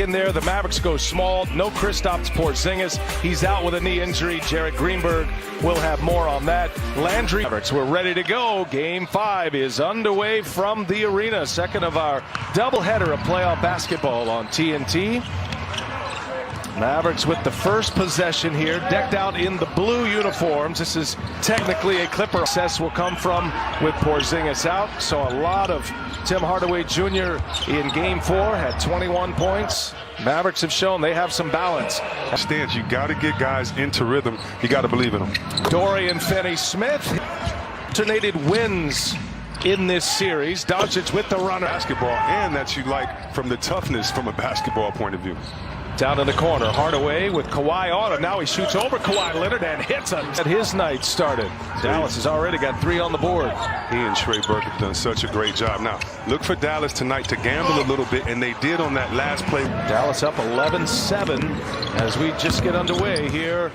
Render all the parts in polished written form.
In there, the Mavericks go small. No Kristaps Porzingis. He's out with a knee injury. Jared Greenberg will have more on that. Landry. Mavericks, we're ready to go. Game 5 is underway from the arena. Second of our doubleheader of playoff basketball on TNT. Mavericks with the first possession here, decked out in the blue uniforms. This is technically a Clipper. Success will come from with Porzingis out. So a lot of Tim Hardaway Jr. in Game 4 had 21 points. Mavericks have shown they have some balance. Stance, you got to get guys into rhythm. You got to believe in them. Dorian Finney-Smith alternated wins in this series. Doncic with the runner. Basketball, and that you like from the toughness from a basketball point of view. Down in the corner, Hardaway with Kawhi on him. Now he shoots over Kawhi Leonard and hits him. His night started. Dallas has already got 3 on the board. He and Trey Burke have done such a great job. Now, look for Dallas tonight to gamble a little bit, and they did on that last play. Dallas up 11-7 as we just get underway here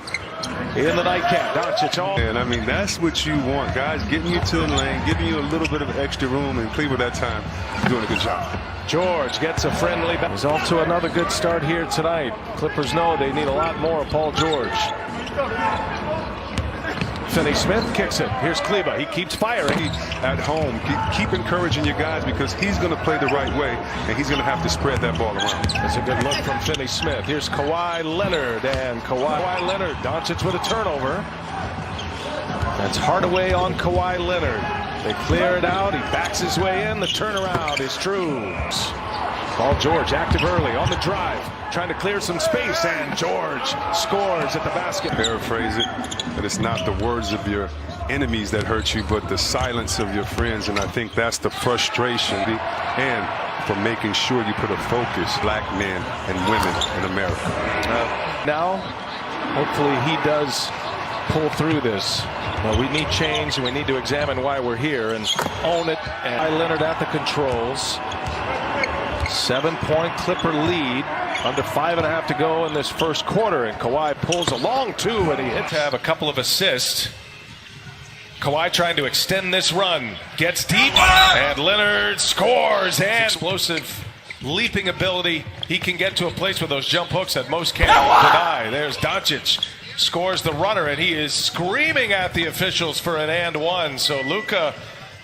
in the nightcap. Doncic all. And I mean, that's what you want, guys, getting you to the lane, giving you a little bit of extra room, and Cleveland that time doing a good job. George gets a friendly back. He's off to another good start here tonight. Clippers know they need a lot more of Paul George. Finney-Smith kicks it. Here's Kleba. He keeps firing. At home, keep encouraging your guys because he's going to play the right way, and he's going to have to spread that ball around. That's a good look from Finney-Smith. Here's Kawhi Leonard, and Kawhi Leonard. Doncic with a turnover. That's Hardaway on Kawhi Leonard. They clear it out. He backs his way in. The turnaround is true. Paul George active early on the drive, trying to clear some space, and George scores at the basket. Paraphrase it, that it's not the words of your enemies that hurt you, but the silence of your friends. And I think that's the frustration. And for making sure you put a focus, black men and women in America. Now, hopefully he does pull through this. Well, we need change, and we need to examine why we're here and own it. And Leonard at the controls. 7-point Clipper lead. Under 5.5 to go in this first quarter, and Kawhi pulls a long 2, and he hits. Have a couple of assists. Kawhi trying to extend this run. Gets deep, and Leonard scores. And explosive leaping ability. He can get to a place with those jump hooks that most can't deny. There's Doncic. Scores the runner, and he is screaming at the officials for an and one. So Luka,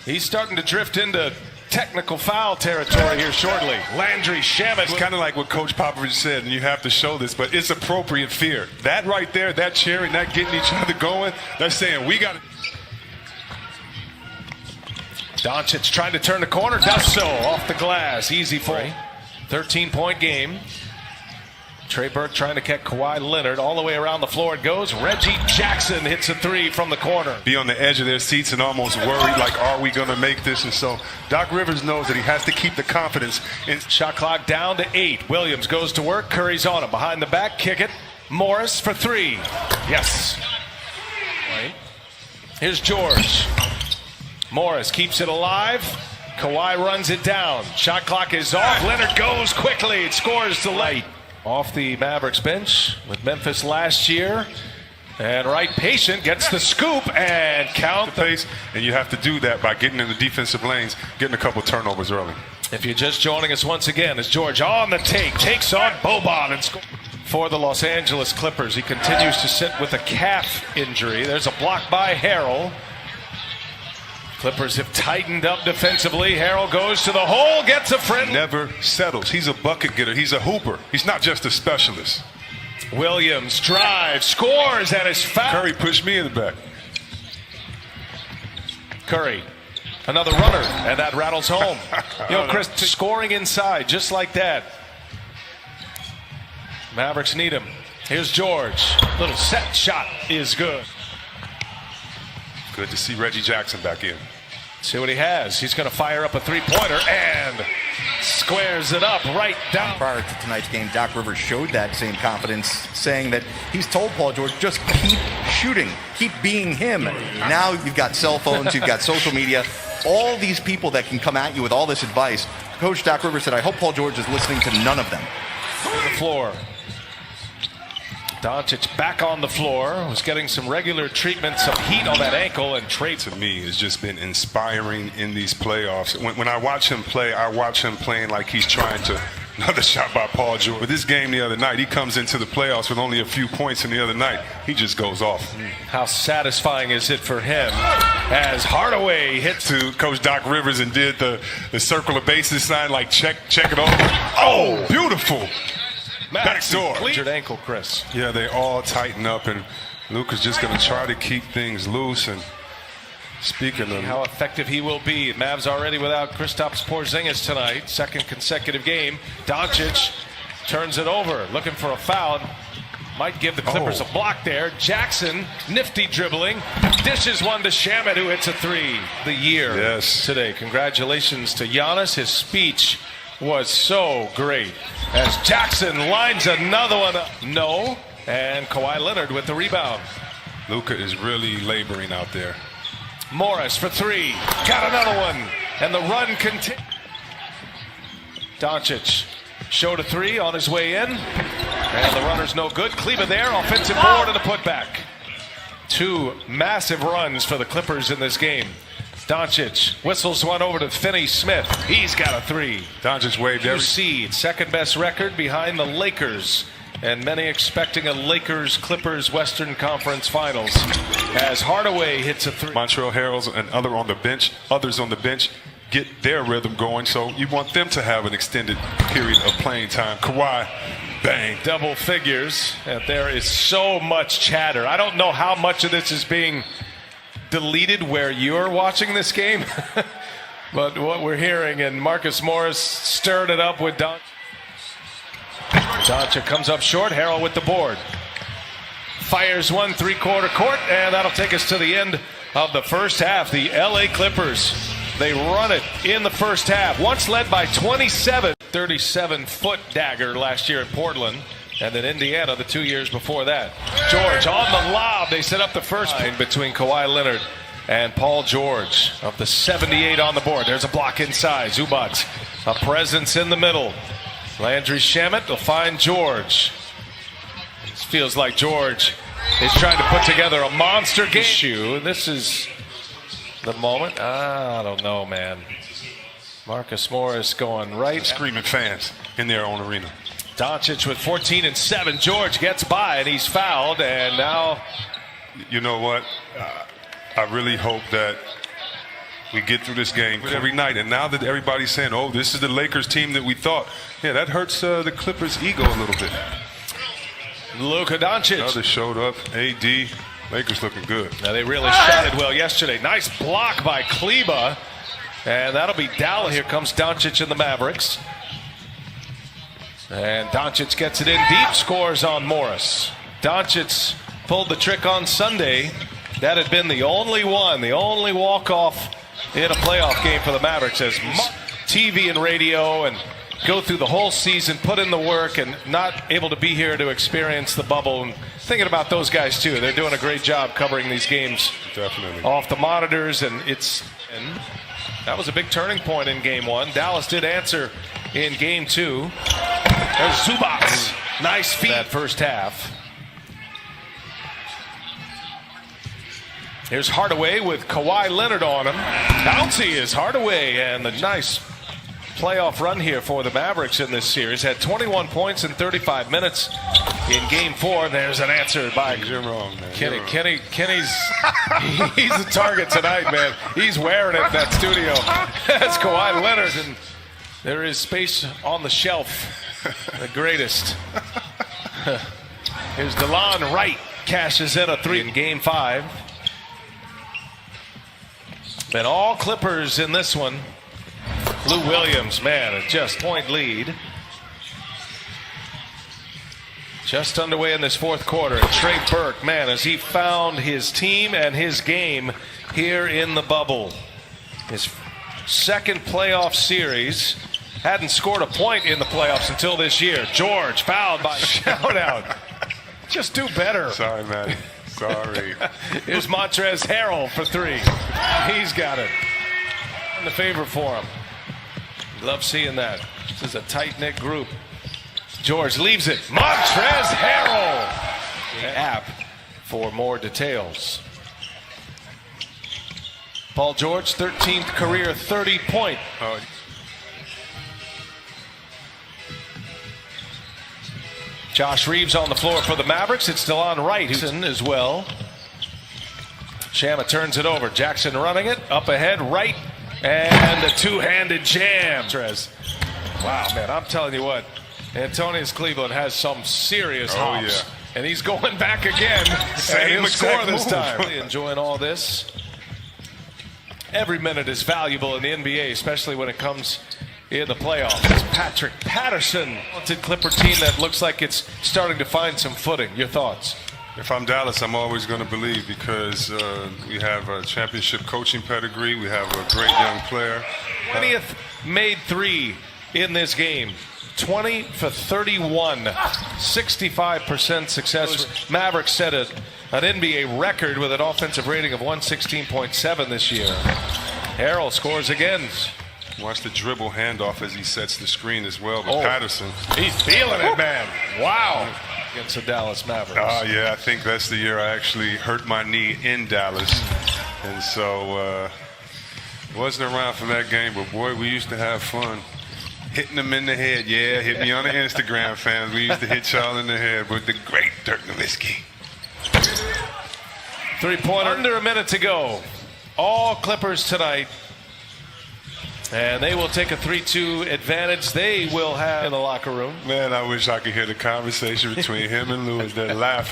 he's starting to drift into technical foul territory here shortly. Landry Shamet. It's kind of like what Coach Popovich said, and you have to show this, but it's appropriate fear. That right there, that cheering, that getting each other going, that's saying we got it. Doncic trying to turn the corner, does so off the glass. Easy for him. 13-point game. Trey Burke trying to catch Kawhi Leonard. All the way around the floor it goes. Reggie Jackson hits a 3 from the corner. Be on the edge of their seats and almost worried, like, are we going to make this? And so Doc Rivers knows that he has to keep the confidence. Shot clock down to 8. Williams goes to work. Curry's on him. Behind the back, kick it. Morris for 3. Yes. Right. Here's George. Morris keeps it alive. Kawhi runs it down. Shot clock is off. Leonard goes quickly. It scores to late. Off the Mavericks bench with Memphis last year. And Wright patient gets the scoop and count the pace. And you have to do that by getting in the defensive lanes, getting a couple turnovers early. If you're just joining us once again, as George on the take, takes on Boban and scores. For the Los Angeles Clippers, he continues to sit with a calf injury. There's a block by Harrell. Clippers have tightened up defensively. Harrell goes to the hole, gets a friend. Never settles. He's a bucket getter. He's a hooper. He's not just a specialist. Williams drives, scores at his foul. Curry pushed me in the back. Curry, another runner, and that rattles home. You know, Chris, scoring inside just like that. Mavericks need him. Here's George. Little set shot is good. Good to see Reggie Jackson back in. See what he has. He's going to fire up a 3-pointer and squares it up right down. Prior to tonight's game, Doc Rivers showed that same confidence, saying that he's told Paul George, just keep shooting, keep being him. Now you've got cell phones, you've got social media, all these people that can come at you with all this advice. Coach Doc Rivers said, I hope Paul George is listening to none of them. The floor. Doncic back on the floor, was getting some regular treatment, some heat on that ankle, and Trey. To me, has just been inspiring in these playoffs. When I watch him play, I watch him playing like he's trying to Another shot by Paul George. With this game the other night, he comes into the playoffs with only a few points, and the other night, he just goes off. How satisfying is it for him as Hardaway hits To Coach Doc Rivers and did the circle of bases sign, like check it over. Oh, beautiful. Backdoor. Injured ankle, Chris. Yeah, they all tighten up, and Luka's just going to try to keep things loose. And speaking of How effective he will be. Mavs already without Kristaps Porzingis tonight. Second consecutive game. Doncic turns it over, looking for a foul. Might give the Clippers a block there. Jackson, nifty dribbling, dishes one to Shamet, who hits a three. The year today. Congratulations to Giannis. His speech was so great. As Jackson lines another one up. No. And Kawhi Leonard with the rebound. Luka is really laboring out there. Morris for three. Got another one. And the run continues. Doncic showed a three on his way in. And the runner's no good. Kleba there. Offensive board and a putback. Two massive runs for the Clippers in this game. Doncic whistles one over to Finney-Smith. He's got a three. Doncic waved every seed. Second best record behind the Lakers. And many expecting a Lakers-Clippers Western Conference Finals as Hardaway hits a three. Montreal Heralds and others on the bench get their rhythm going, so you want them to have an extended period of playing time. Kawhi, bang. Double figures. And there is so much chatter. I don't know how much of this is being deleted where you're watching this game, but what we're hearing, and Marcus Morris stirred it up with Doncic. Doncic comes up short. Harrell with the board. Fires one three-quarter court, and that'll take us to the end of the first half. The LA Clippers, they run it in the first half. Once led by 27. 37-foot dagger last year in Portland. And then Indiana the 2 years before that. George on the lob. They set up the first line between Kawhi Leonard and Paul George of the 78 on the board. There's a block inside. Zubac, a presence in the middle. Landry Shamet will find George. This feels like George is trying to put together a monster game. This is the moment. I don't know, man. Marcus Morris going right. Screaming fans in their own arena. Doncic with 14 and 7. George gets by and he's fouled, and now. You know what? I really hope that we get through this game every night. And now that everybody's saying, oh, this is the Lakers team that we thought. Yeah, that hurts the Clippers' ego a little bit. Lukadoncic. Others showed up. AD. Lakers looking good. Now they really shot it well yesterday. Nice block by Kleba. And that'll be Dallas. Here comes Doncic and the Mavericks. And Doncic gets it in deep, scores on Morris. Doncic pulled the trick on Sunday. That had been the only walk-off in a playoff game for the Mavericks, as TV and radio and go through the whole season, put in the work, and not able to be here to experience the bubble. And thinking about those guys, too. They're doing a great job covering these games. Definitely. Off the monitors, and that was a big turning point in Game 1. Dallas did answer in Game 2. There's Zubac. Nice feet that first half. Here's Hardaway with Kawhi Leonard on him. Bouncy is Hardaway, and the nice playoff run here for the Mavericks in this series. Had 21 points in 35 minutes in Game 4. There's an answer by You're wrong, man. Kenny. Kenny's he's the target tonight, man. He's wearing it in that studio. That's Kawhi Leonard, and there is space on the shelf. The greatest. Here's DeLon Wright, cashes in a three in Game 5. And all Clippers in this one. Lou Williams, man, a just point lead. Just underway in this fourth quarter. And Trey Burke, man, as he found his team and his game here in the bubble. His second playoff series. Hadn't scored a point in the playoffs until this year. George fouled by shout out. Just do better. Sorry, man. Sorry. Here's Montrezl Harrell for three. He's got it. In the favor for him. Love seeing that. This is a tight-knit group. George leaves it. Montrezl Harrell. The app for more details. Paul George, 13th career 30-point. Josh Reeves on the floor for the Mavericks. It's still on right. Houston as well. Shamma turns it over. Jackson running it. Up ahead, right. And a two-handed jam. Wow, man, I'm telling you what. Antonius Cleveland has some serious hops. Yeah. And he's going back again. Same and he'll score this move. time. Really enjoying all this. Every minute is valuable in the NBA, especially when it comes in the playoffs. It's Patrick Patterson. Talented Clipper team that looks like it's starting to find some footing. Your thoughts? If I'm Dallas, I'm always going to believe because we have a championship coaching pedigree. We have a great young player. 20th made three in this game. 20 for 31. 65% success. Mavericks set an NBA record with an offensive rating of 116.7 this year. Harrell scores again. Watch the dribble handoff as he sets the screen as well. But Patterson, he's feeling it, man. Wow. Against the Dallas Mavericks. Yeah, I think that's the year I actually hurt my knee in Dallas. And so wasn't around for that game, but boy, we used to have fun. Hitting them in the head. Yeah, hit me on the Instagram, fans. We used to hit y'all in the head with the great Dirk Nowitzki. Three-pointer. Under a minute to go. All Clippers tonight. And they will take a 3-2 advantage. They will have in the locker room. Man, I wish I could hear the conversation between him and Lewis. They're laughing.